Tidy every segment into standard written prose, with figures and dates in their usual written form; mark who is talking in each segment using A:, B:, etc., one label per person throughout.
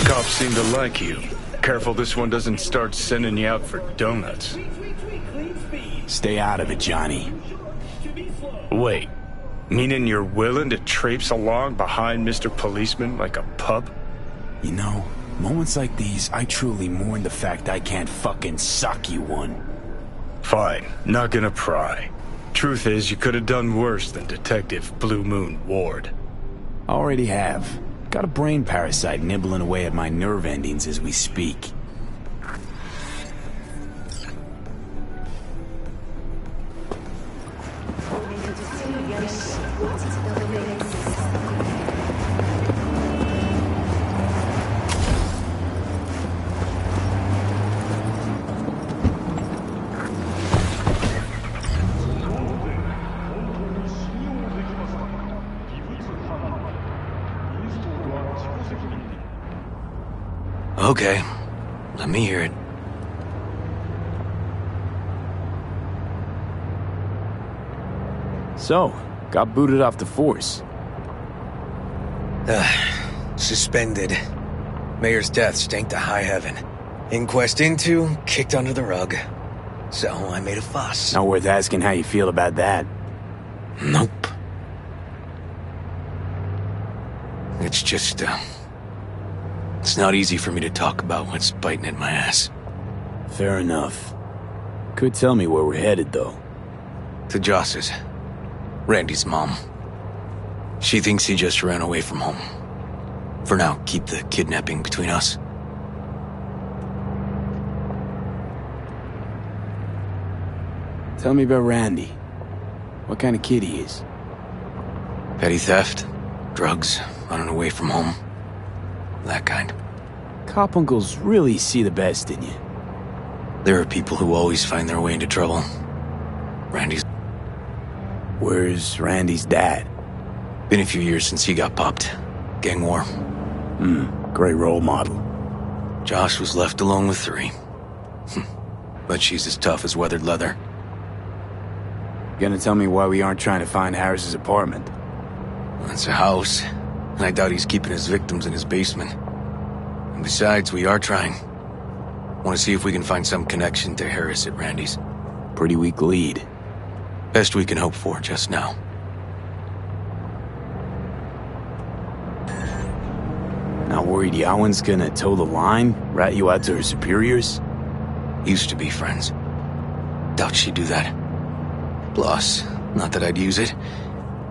A: Cops seem to like you. Careful this one doesn't start sending you out for donuts.
B: Stay out of it, Johnny.
A: Wait, meaning you're willing to traipse along behind Mr. Policeman like a pup?
B: You know, moments like these, I truly mourn the fact I can't fucking sock you one.
A: Fine, not gonna pry. Truth is, you could have done worse than Detective Blue Moon Ward.
B: Already have. Got a brain parasite nibbling away at my nerve endings as we speak.
C: Okay, let me hear it.
B: So, got booted off the force.
C: Suspended. Mayor's death stank to high heaven. Inquest into, kicked under the rug. So I made a fuss.
B: Not worth asking how you feel about that.
C: Nope. It's just, it's not easy for me to talk about what's biting at my ass.
B: Fair enough. Could tell me where we're headed, though.
C: To Joss's. Randy's mom. She thinks he just ran away from home. For now, keep the kidnapping between us.
B: Tell me about Randy. What kind of kid he is?
C: Petty theft, drugs, running away from home. That kind.
B: Cop uncles really see the best in you.
C: There are people who always find their way into trouble. Randy's...
B: Where's Randy's dad?
C: Been a few years since he got popped. Gang war.
B: Great role model.
C: Josh was left alone with 3. But she's as tough as weathered leather.
B: Gonna tell me why we aren't trying to find Harris's apartment?
C: It's a house, and I doubt he's keeping his victims in his basement. And besides, we are trying. Want to see if we can find some connection to Harris at Randy's.
B: Pretty weak lead.
C: Best we can hope for just now.
B: Not worried Yawen's gonna toe the line? Rat you out to her superiors?
C: Used to be friends. Doubt she'd do that. Plus, not that I'd use it,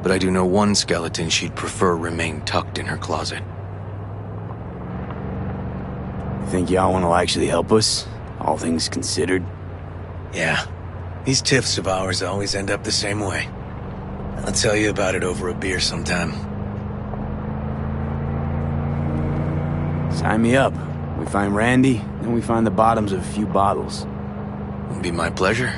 C: but I do know one skeleton she'd prefer remain tucked in her closet.
B: You think Yawen will actually help us? All things considered?
C: Yeah. These tiffs of ours always end up the same way. I'll tell you about it over a beer sometime.
B: Sign me up. We find Randy, then we find the bottoms of a few bottles.
C: It'll be my pleasure.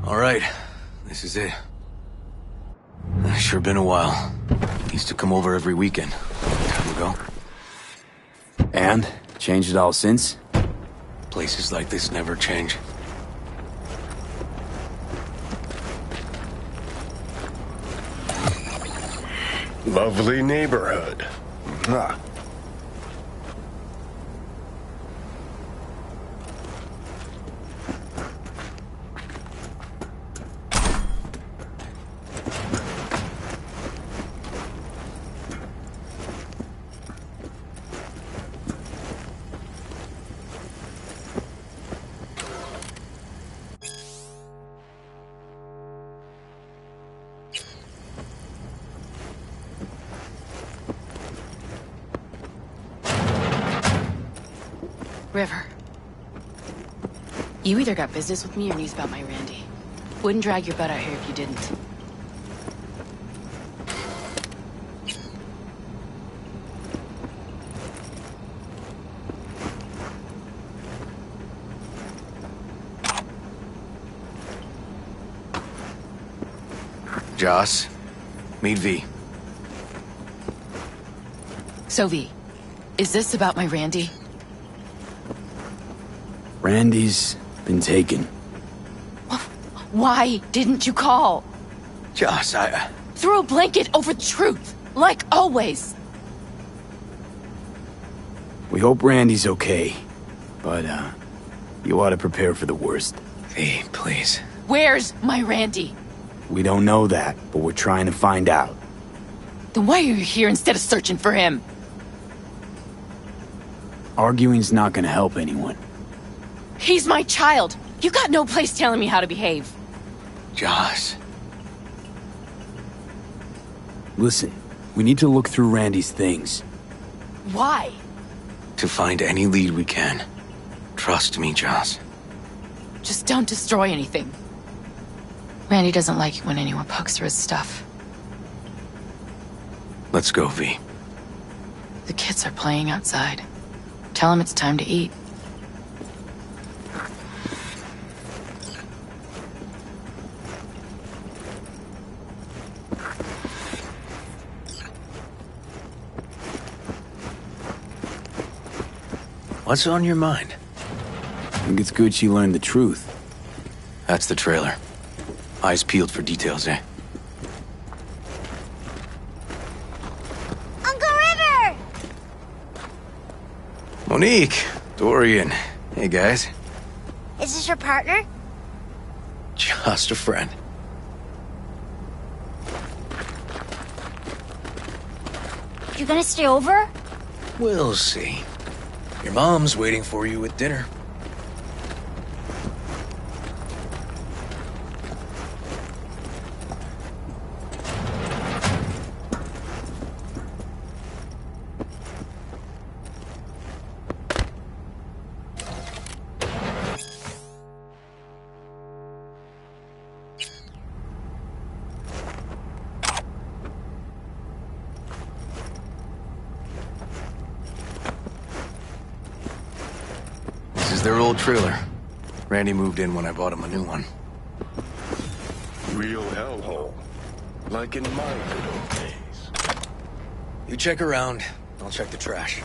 C: All right, this is it. Sure been a while. Used to come over every weekend. Time ago.
B: And? Changed it all since?
C: Places like this never change.
D: Lovely neighborhood. Mwah.
E: River. You either got business with me or news about my Randy. Wouldn't drag your butt out here if you didn't.
C: Joss, meet V.
E: So V, is this about my Randy?
B: Randy's been taken.
E: Why didn't you call?
C: Joss,
E: Throw a blanket over the truth, like always.
B: We hope Randy's okay, but, you ought to prepare for the worst.
C: V, please.
E: Where's my Randy?
B: We don't know that, but we're trying to find out.
E: Then why are you here instead of searching for him?
B: Arguing's not gonna help anyone.
E: He's my child. You got no place telling me how to behave.
C: Joss.
B: Listen, we need to look through Randy's things.
E: Why?
C: To find any lead we can. Trust me, Joss.
E: Just don't destroy anything. Randy doesn't like it when anyone pokes through his stuff.
C: Let's go, V.
E: The kids are playing outside. Tell them it's time to eat.
C: What's on your mind?
B: I think it's good she learned the truth.
C: That's the trailer. Eyes peeled for details, eh?
F: Uncle River!
C: Monique! Dorian. Hey, guys.
F: Is this your partner?
C: Just a friend.
F: You gonna stay over?
C: We'll see. Your mom's waiting for you at dinner. This is their old trailer. Randy moved in when I bought him a new one.
D: Real hellhole. Like in my good old days.
C: You check around, I'll check the trash.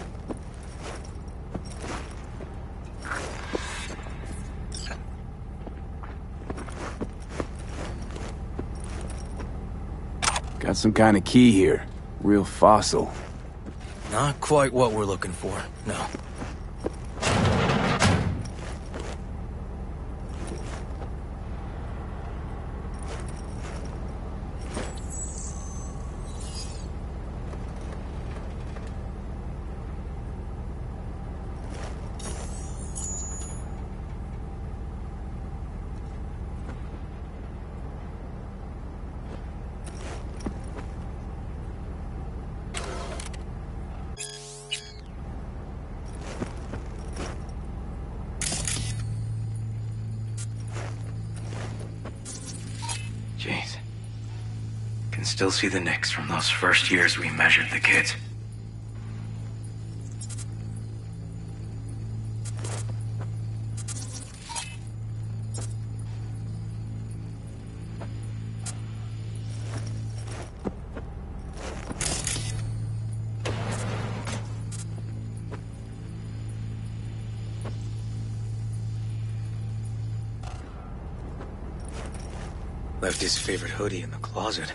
B: Got some kind of key here. Real fossil.
C: Not quite what we're looking for, no. Jeez. Can still see the nicks from those first years we measured the kids. left his favorite hoodie in the closet.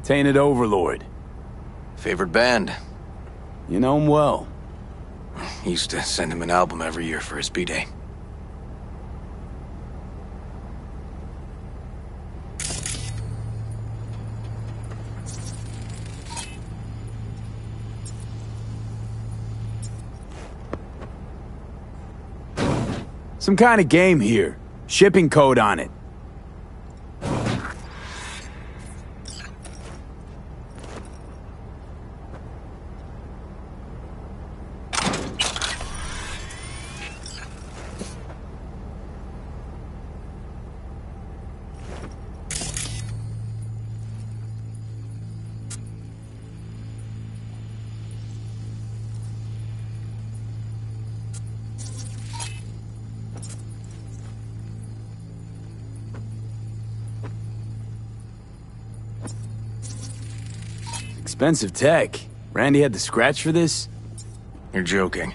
B: Tainted Overlord.
C: Favorite band?
B: You know him well.
C: Used to send him an album every year for his B-Day.
B: Some kind of game here. Shipping code on it. Expensive tech. Randy had the scratch for this?
C: You're joking.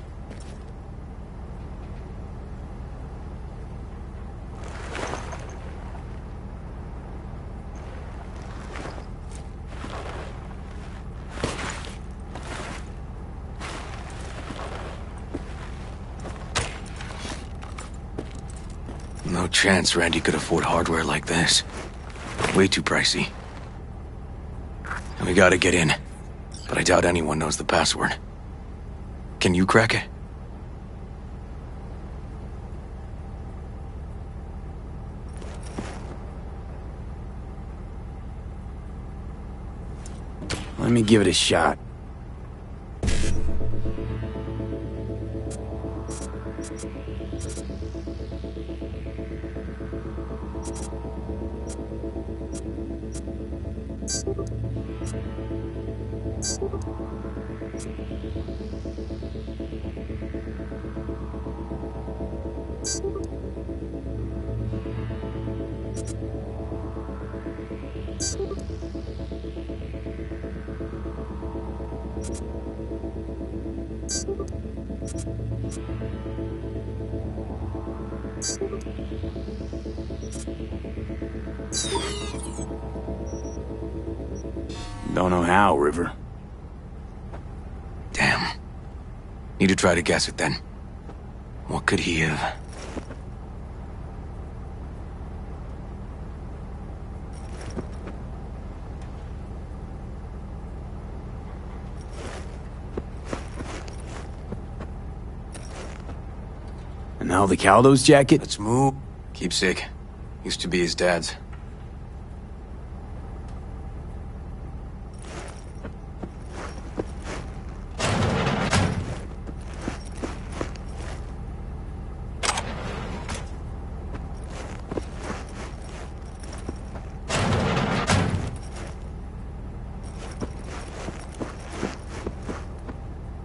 C: No chance Randy could afford hardware like this. Way too pricey. We gotta get in, but I doubt anyone knows the password. Can you crack it?
B: Let me give it a shot. Don't know how, River.
C: Damn. Need to try to guess it then. What could he have?
B: And now the Caldo's jacket?
C: Let's move. Keepsake. Used to be his dad's.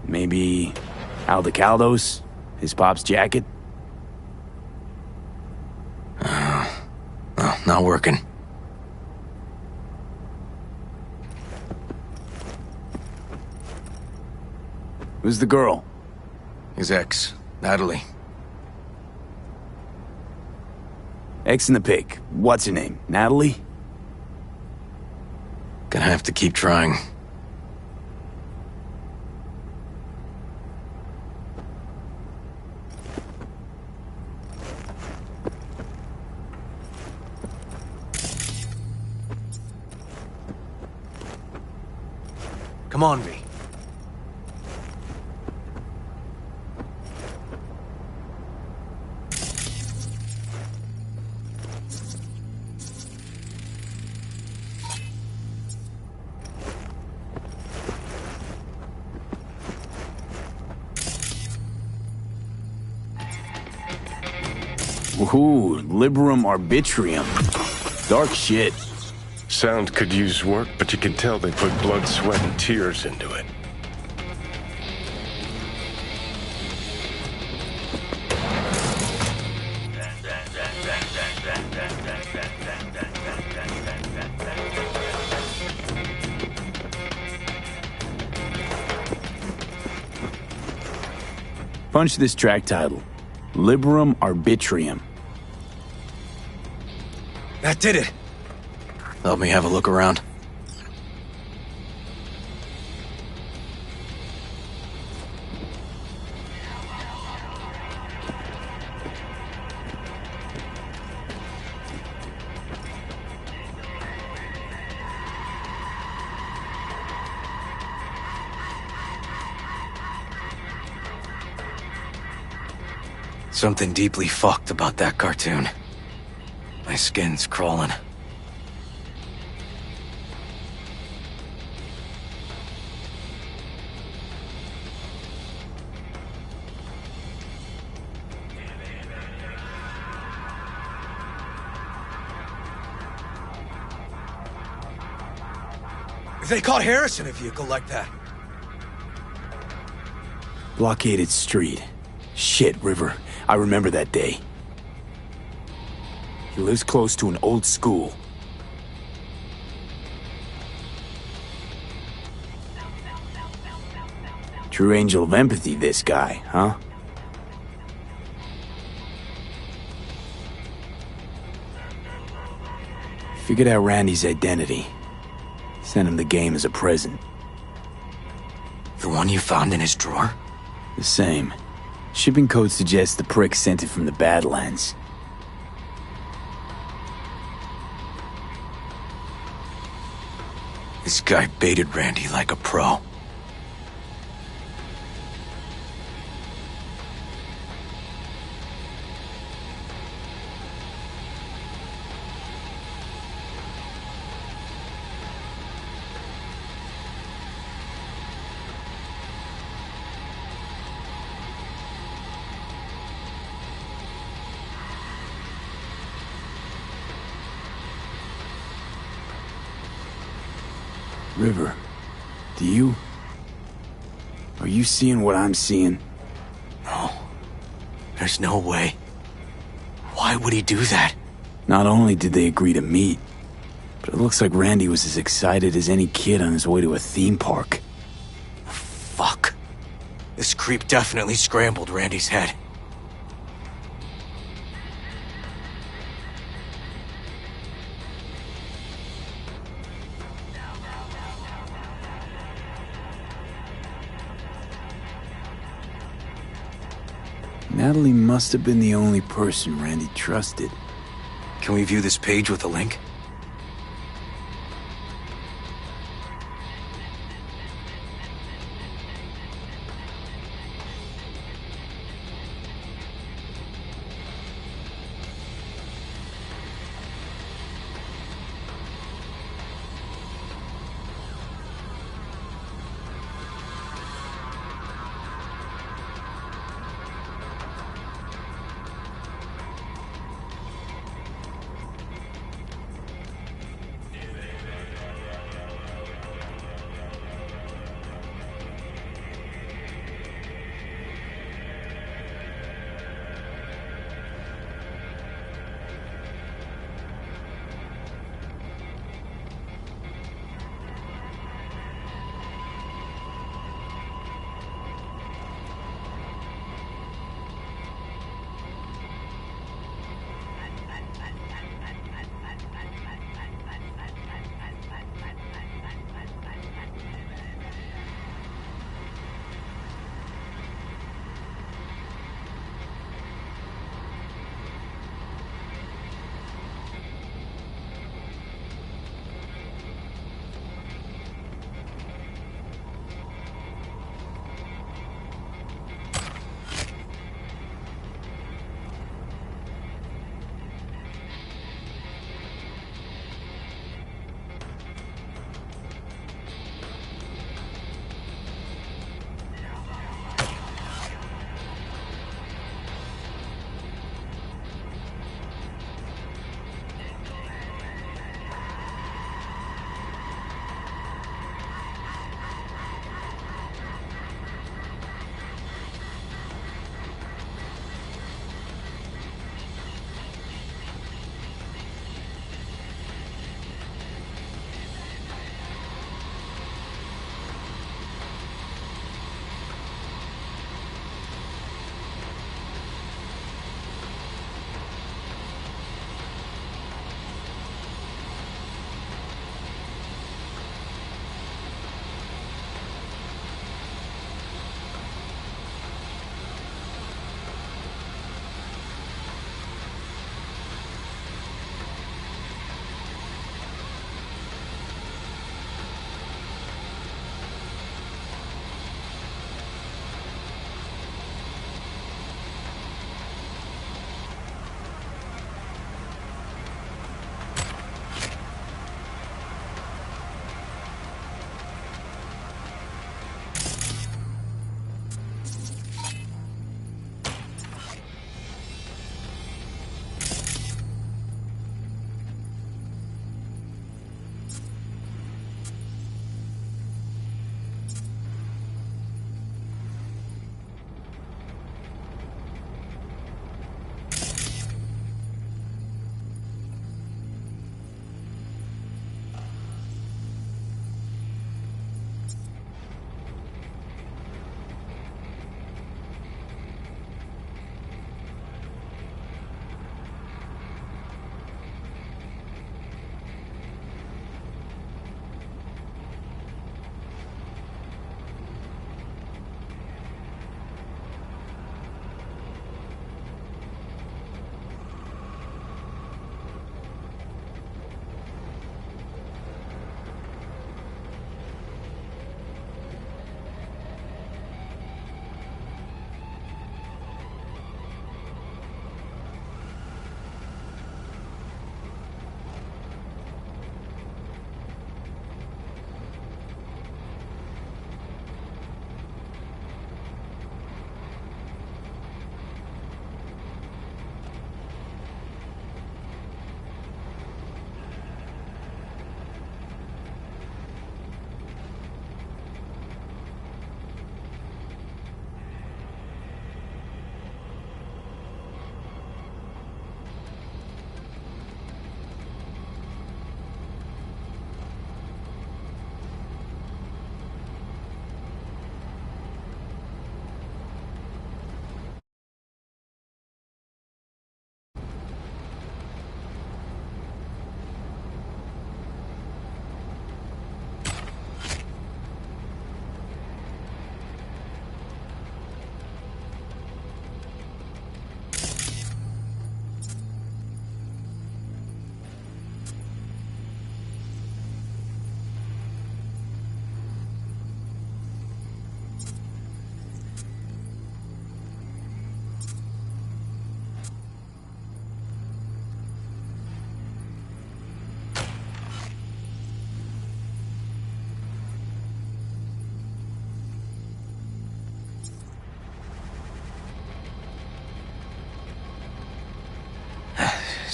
B: Maybe Aldo Caldo's? His pop's jacket?
C: Oh, not working.
B: Who's the girl?
C: His ex, Natalie.
B: Ex in the pic. What's her name? Natalie?
C: Gonna have to keep trying. Come on, V.
B: Ooh, Liberum Arbitrium. Dark shit.
A: Sound could use work, but you can tell they put blood, sweat, and tears into it.
B: Punch this track title. Liberum Arbitrium.
C: That did it. Help me have a look around. Something deeply fucked about that cartoon. My skin's crawling. If they caught Harris in a vehicle like that.
B: Blockaded street. Shit, River. I remember that day. He lives close to an old school. True angel of empathy, this guy, huh? Figured out Randy's identity. Sent him the game as a present.
C: The one you found in his drawer?
B: The same. Shipping code suggests the prick sent it from the Badlands.
C: This guy baited Randy like a pro.
B: River, are you seeing what I'm seeing?
C: No. There's no way. Why would he do that?
B: Not only did they agree to meet, but it looks like Randy was as excited as any kid on his way to a theme park.
C: Fuck. This creep definitely scrambled Randy's head.
B: Natalie must have been the only person Randy trusted.
C: Can we view this page with a link?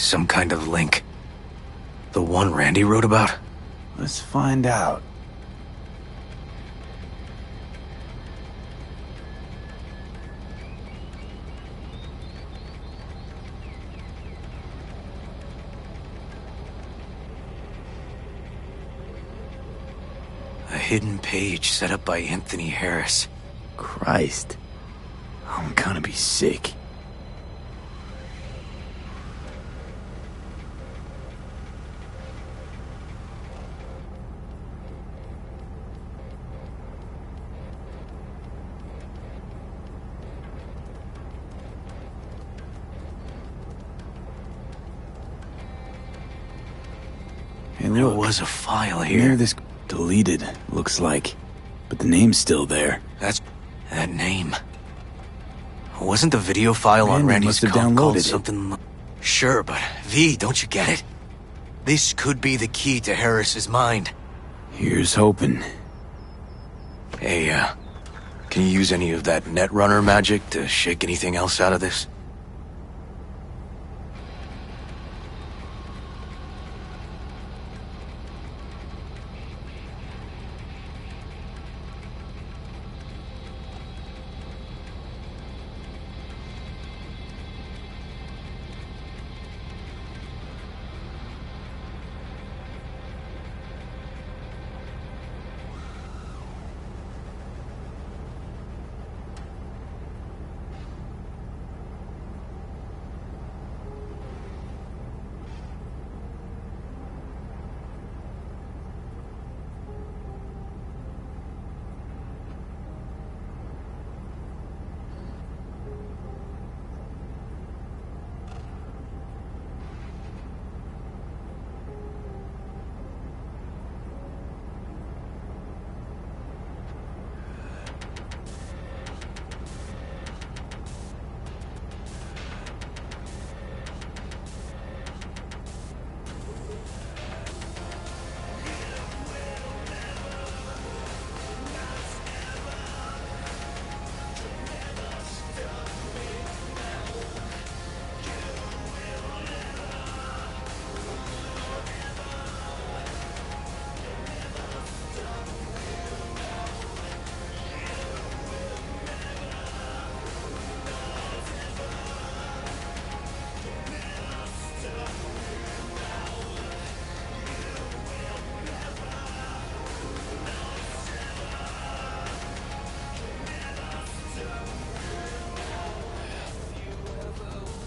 C: Some kind of link. The one Randy wrote about?
B: Let's find out.
C: A hidden page set up by Anthony Harris.
B: Christ. I'm gonna be sick. Hey,
C: There
B: look.
C: was a file
B: Near
C: here.
B: this deleted, looks like. But the name's still there.
C: That's that name. Wasn't the video file on
B: Randy
C: Randy's
B: must have
C: comp called
B: downloaded it.
C: something? Sure, but V, don't you get it? This could be the key to Harris's mind.
B: Here's hoping.
C: Hey, can you use any of that Netrunner magic to shake anything else out of this?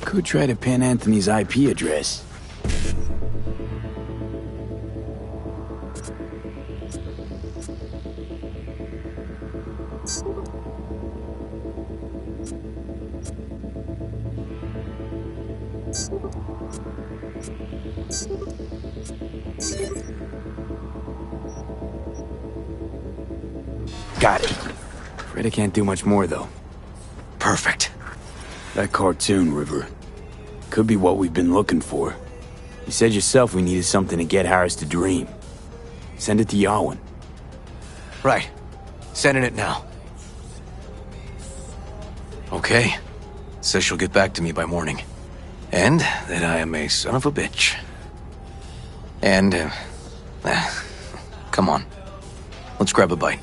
B: Could try to pin Anthony's IP address. Got it. Afraid I can't do much more, though.
C: Perfect.
B: That cartoon, River. Could be what we've been looking for. You said yourself we needed something to get Harris to dream. Send it to Yarwin.
C: Right. Sending it now. Okay. Says she'll get back to me by morning. And that I am a son of a bitch. And, come on. Let's grab a bite.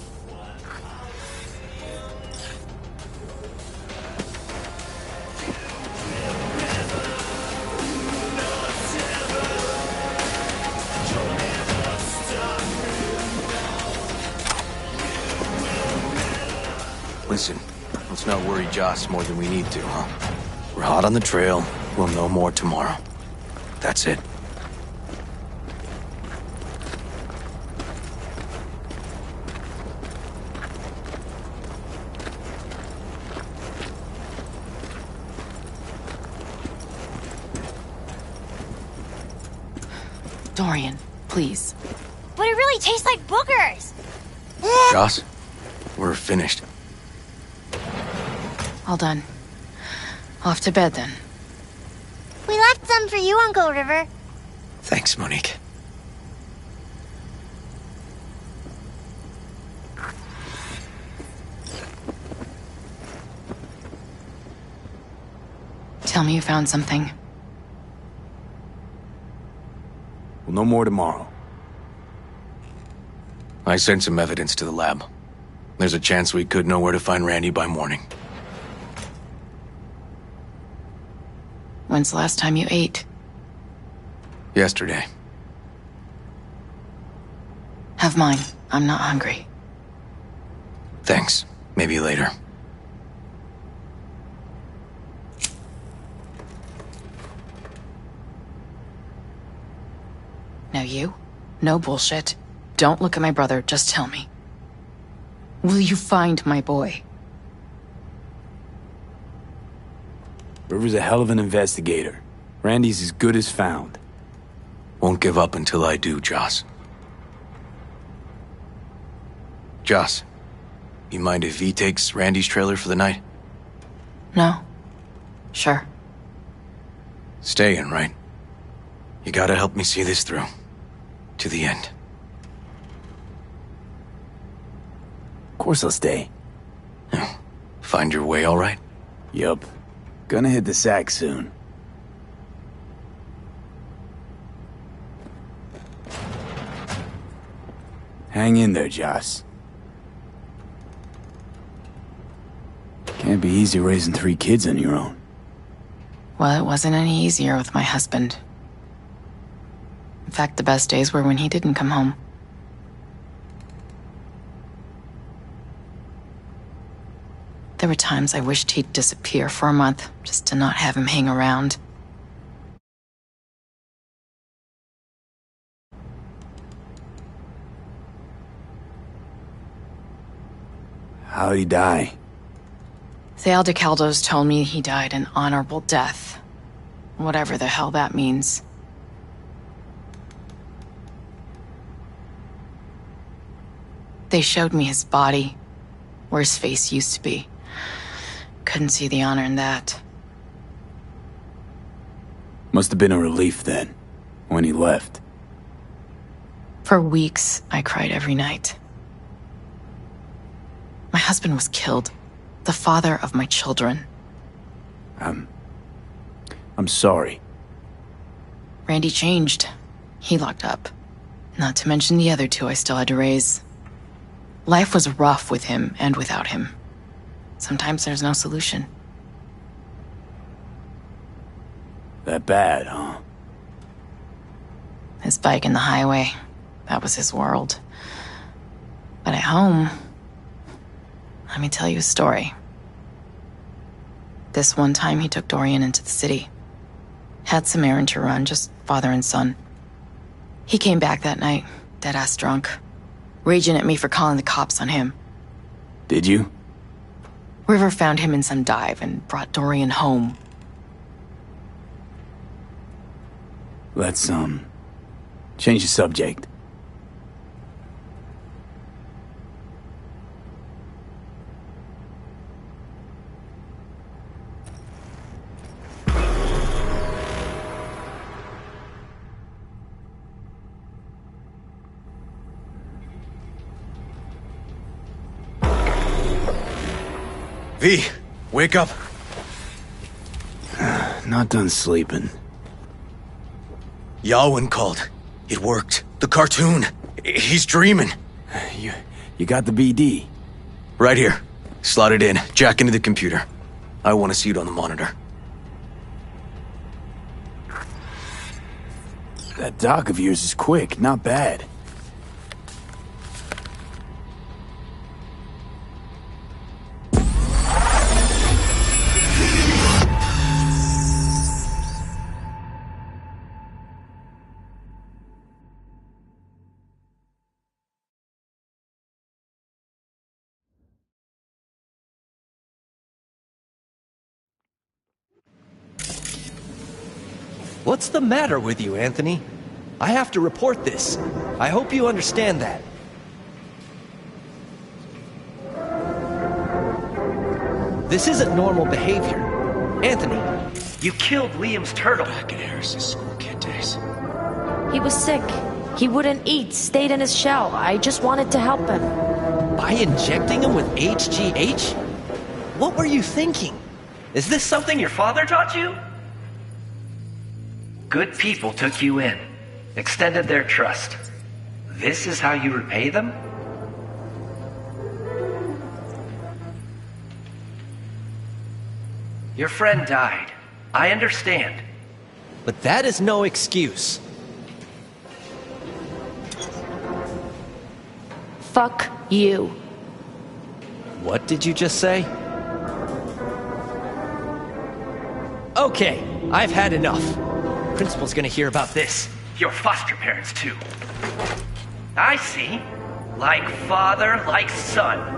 C: Listen, let's not worry Joss more than we need to, huh? We're hot on the trail. We'll know more tomorrow. That's it.
E: Dorian, please.
F: But it really tastes like boogers.
C: Joss, we're finished.
E: All done. Off to bed then.
F: We left some for you, Uncle River.
C: Thanks, Monique.
E: Tell me you found something.
B: We'll know more tomorrow.
C: I sent some evidence to the lab. There's a chance we could know where to find Randy by morning.
E: When's the last time you ate?
C: Yesterday.
E: Have mine. I'm not hungry.
C: Thanks. Maybe later.
E: Now you? No bullshit. Don't look at my brother, just tell me. Will you find my boy?
B: River's a hell of an investigator. Randy's as good as found.
C: Won't give up until I do, Joss. Joss, you mind if V takes Randy's trailer for the night?
E: No? Sure.
C: Staying, right? You gotta help me see this through. To the end.
B: Of course I'll stay.
C: Find your way all right?
B: Yup. Gonna hit the sack soon. Hang in there, Joss. Can't be easy raising 3 kids on your own.
E: Well, it wasn't any easier with my husband. In fact, the best days were when he didn't come home. There were times I wished he'd disappear for a month, just to not have him hang around.
B: How'd he die?
E: The Aldecaldos told me he died an honorable death. Whatever the hell that means. They showed me his body, where his face used to be. Couldn't see the honor in that.
B: Must have been a relief then, when he left.
E: For weeks, I cried every night. My husband was killed. The father of my children.
B: I'm sorry.
E: Randy changed. He locked up. Not to mention the other 2 I still had to raise. Life was rough with him and without him. Sometimes there's no solution.
B: That bad, huh?
E: His bike in the highway, that was his world. But at home, let me tell you a story. This one time he took Dorian into the city. Had some errand to run, just father and son. He came back that night, dead-ass drunk, raging at me for calling the cops on him.
B: Did you?
E: River found him in some dive and brought Dorian home.
B: Let's, change the subject.
C: V, wake up.
B: Not done sleeping.
C: Yawin called. It worked. The cartoon. He's dreaming.
B: You got the BD?
C: Right here. Slot it in. Jack into the computer. I want to see it on the monitor.
B: That doc of yours is quick, not bad.
G: What's the matter with you, Anthony? I have to report this. I hope you understand that. This isn't normal behavior. Anthony, you killed Liam's turtle.
C: Back in Harris's school kid days.
H: He was sick. He wouldn't eat, stayed in his shell. I just wanted to help him.
G: By injecting him with HGH? What were you thinking? Is this something your father taught you? Good people took you in.
I: extended their trust. This is how you repay them? Your friend died. I understand.
G: But that is no excuse.
H: Fuck you.
G: What did you just say? Okay, I've had enough. Principal's gonna hear about this.
I: Your foster parents, too. I see. Like father, like son.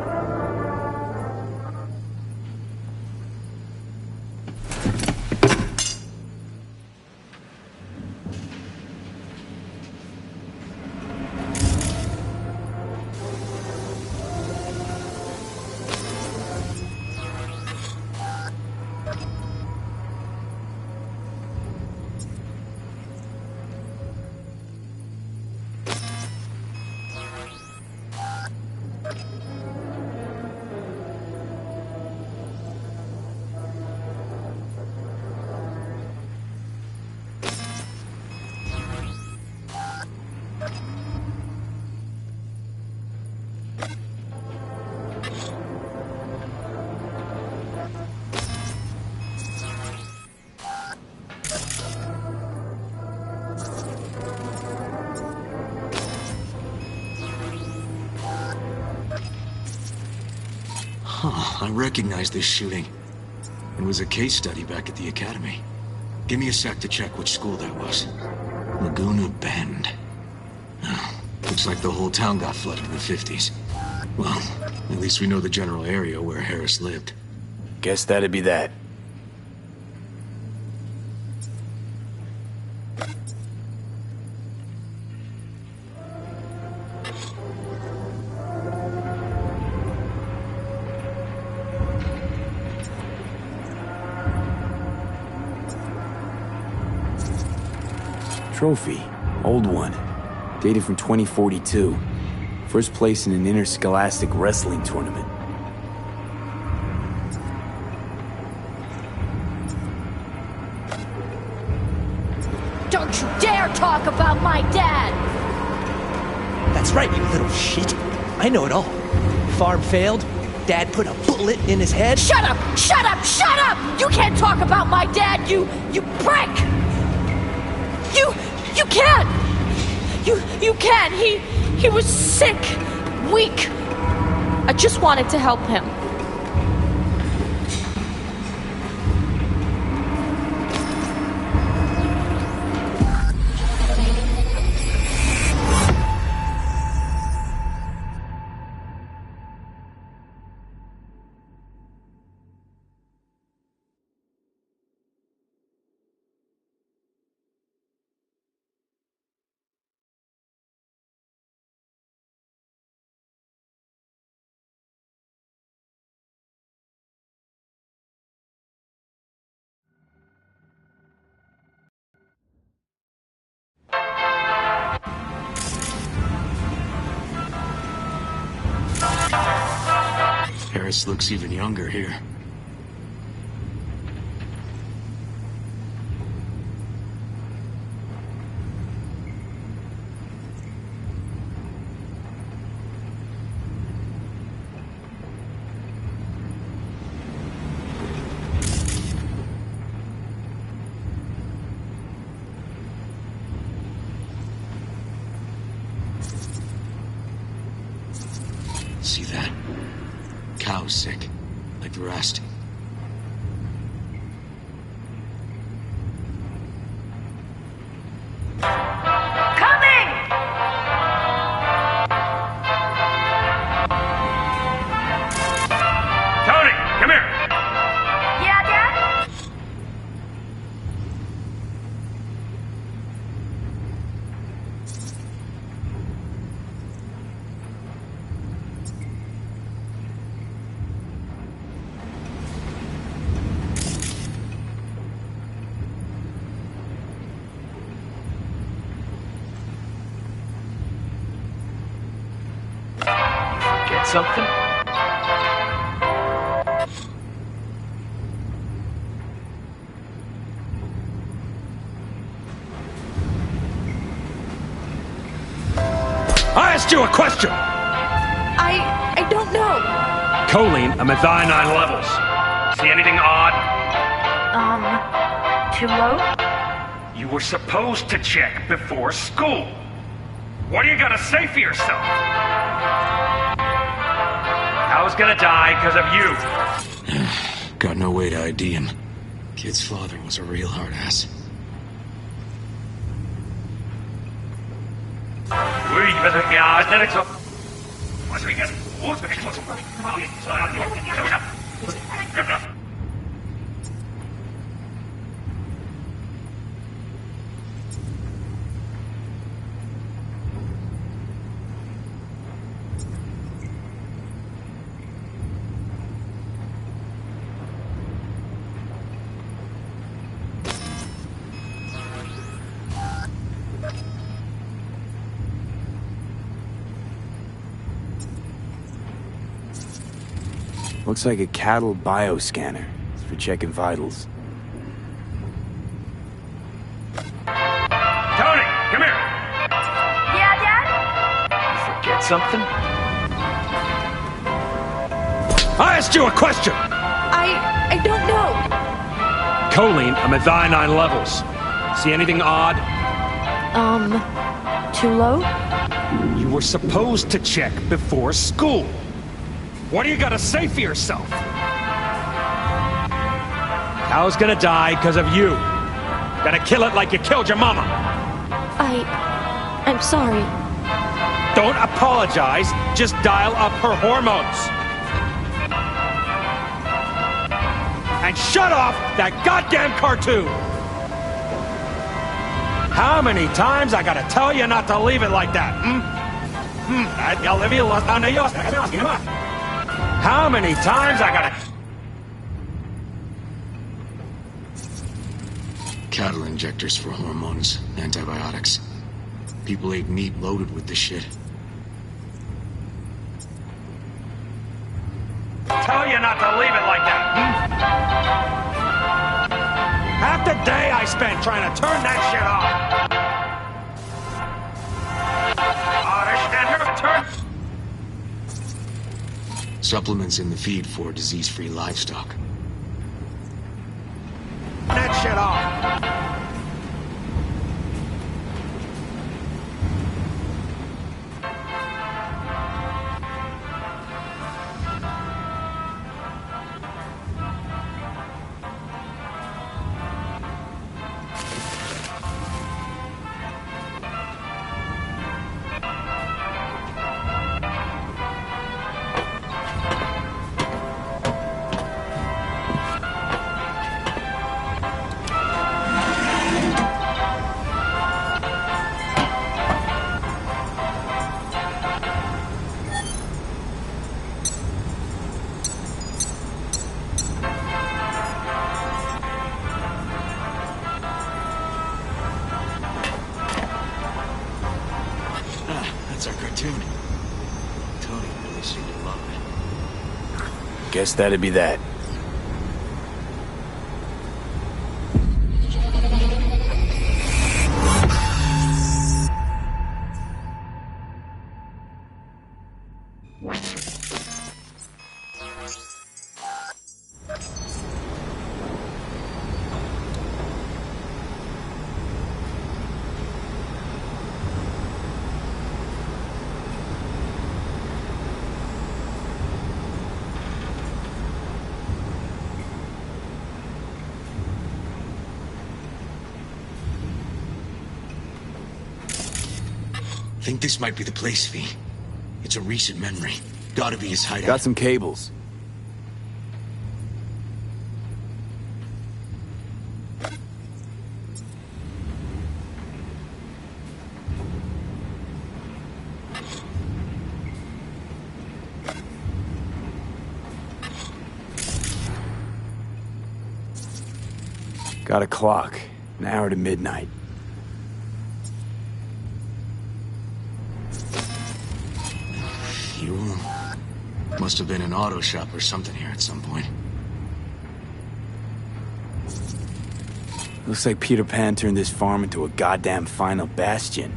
C: I recognize this shooting. It was a case study back at the academy. Give me a sec to check which school that was. Laguna Bend. Oh, looks like the whole town got flooded in the 50s. Well, at least we know the general area where Harris lived.
B: Guess that'd be that. Trophy. Old one. Dated from 2042. First place in an interscholastic wrestling tournament.
H: Don't you dare talk about my dad!
G: That's right, you little shit. I know it all. Farm failed. Dad put a bullet in his head.
H: Shut up! Shut up! Shut up! You can't talk about my dad, you prick! You can't! You can't! He was sick, weak. I just wanted to help him.
C: Harris looks even younger here. See that? Cow's sick, like the rest.
I: Something?
J: I asked you a question!
H: I don't know.
J: Choline and methionine levels. See anything odd?
H: Too low?
J: You were supposed to check before school. What do you gotta say for yourself? I was gonna die because of you.
C: Got no way to ID him. Kid's father was a real hard ass.
B: Looks like a cattle bioscanner. It's for checking vitals.
J: Tony, come here!
H: Yeah, Dad?
J: Forget something? I asked you a question!
H: I don't know.
J: Choline and methionine levels. See anything odd?
H: Too low?
J: You were supposed to check before school. What do you gotta say for yourself? I was gonna die because of you. Gotta kill it like you killed your mama.
H: I'm sorry.
J: Don't apologize, just dial up her hormones. And shut off that goddamn cartoon! How many times I gotta tell you not to leave it like that, How many times I gotta...
C: Cattle injectors for hormones, antibiotics. People ate meat loaded with this shit.
J: Tell you not to leave it like that, Half the day I spent trying to turn that shit off.
C: Supplements in the feed for disease-free livestock.
J: That shit off.
C: That's our cartoon. Tony really seemed to love it.
B: Guess that'd be that.
C: Think this might be the place, V. It's a recent memory. Gotta be his hideout.
B: Got some cables. Got a clock. An hour to midnight.
C: Fuel. Must have been an auto shop or something here at some point.
B: Looks like Peter Pan turned this farm into a goddamn final bastion.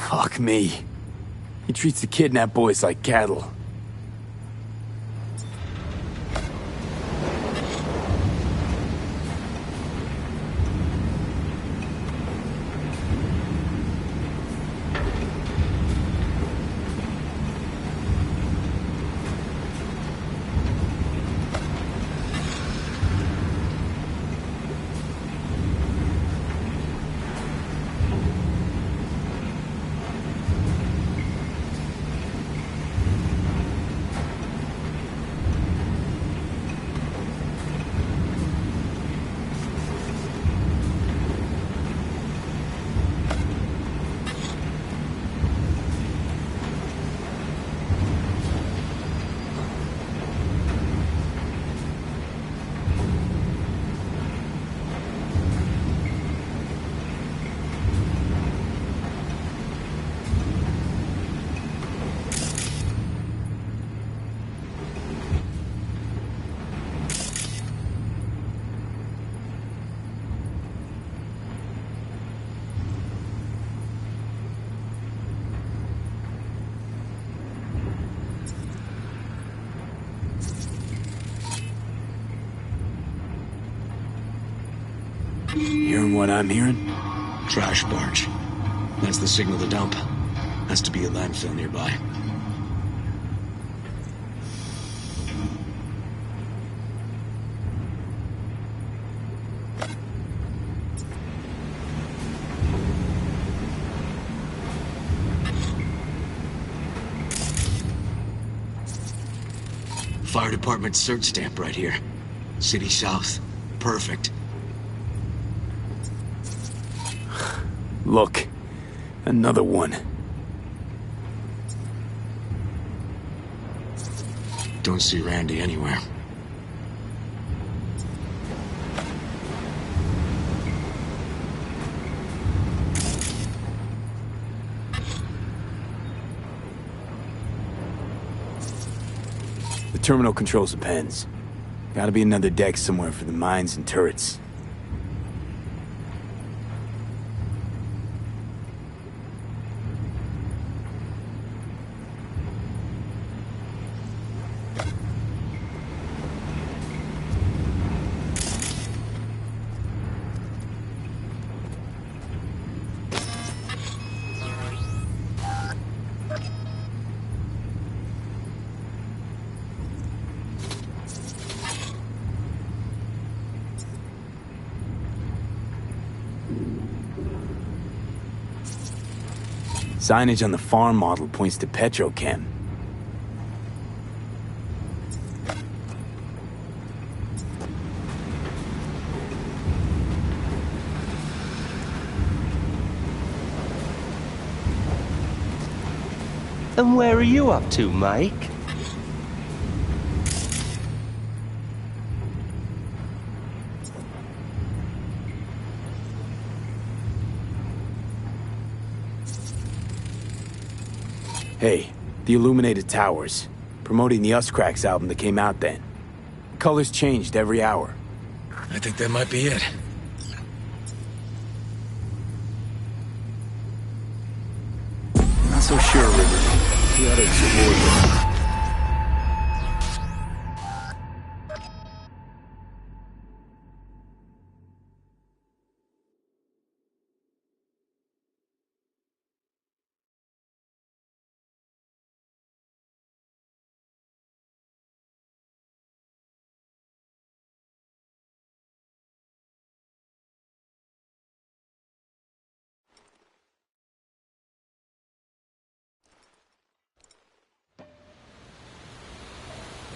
B: Fuck me. He treats the kidnapped boys like cattle. Hearing what I'm hearing?
C: Trash barge. That's the signal to dump. Has to be a landfill nearby. Fire department search stamp right here. City South. Perfect.
B: Look, another one.
C: Don't see Randy anywhere.
B: The terminal controls the pens. Gotta be another deck somewhere for the mines and turrets. Signage on the farm model points to Petrochem.
K: And where are you up to, Mike?
B: Hey, the Illuminated Towers. Promoting the Us Cracks album that came out then. Colors changed every hour.
C: I think that might be it.
B: Not so sure, River. We ought to explore this.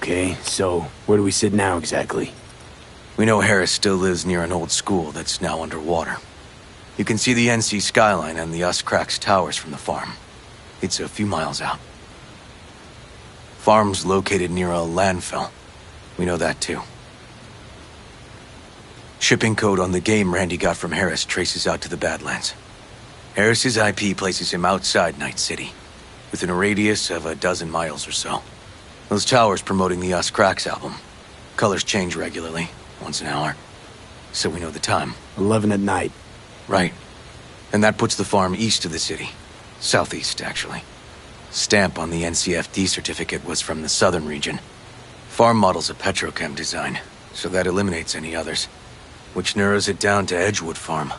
B: Okay, so where do we sit now exactly?
C: We know Harris still lives near an old school that's now underwater. You can see the NC skyline and the Us Cracks towers from the farm. It's a few miles out. Farm's located near a landfill. We know that too. Shipping code on the game Randy got from Harris traces out to the Badlands. Harris's IP places him outside Night City, within a radius of a dozen miles or so. Those towers promoting the Us Cracks album. Colors change regularly, once an hour. So we know the time.
B: 11 at night.
C: Right. And that puts the farm east of the city. Southeast, actually. Stamp on the NCFD certificate was from the southern region. Farm model's a petrochem design, so that eliminates any others, which narrows it down to Edgewood Farm.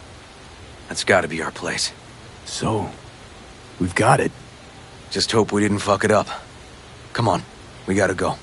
C: That's gotta be our place.
B: So, we've got it.
C: Just hope we didn't fuck it up. Come on, we gotta go.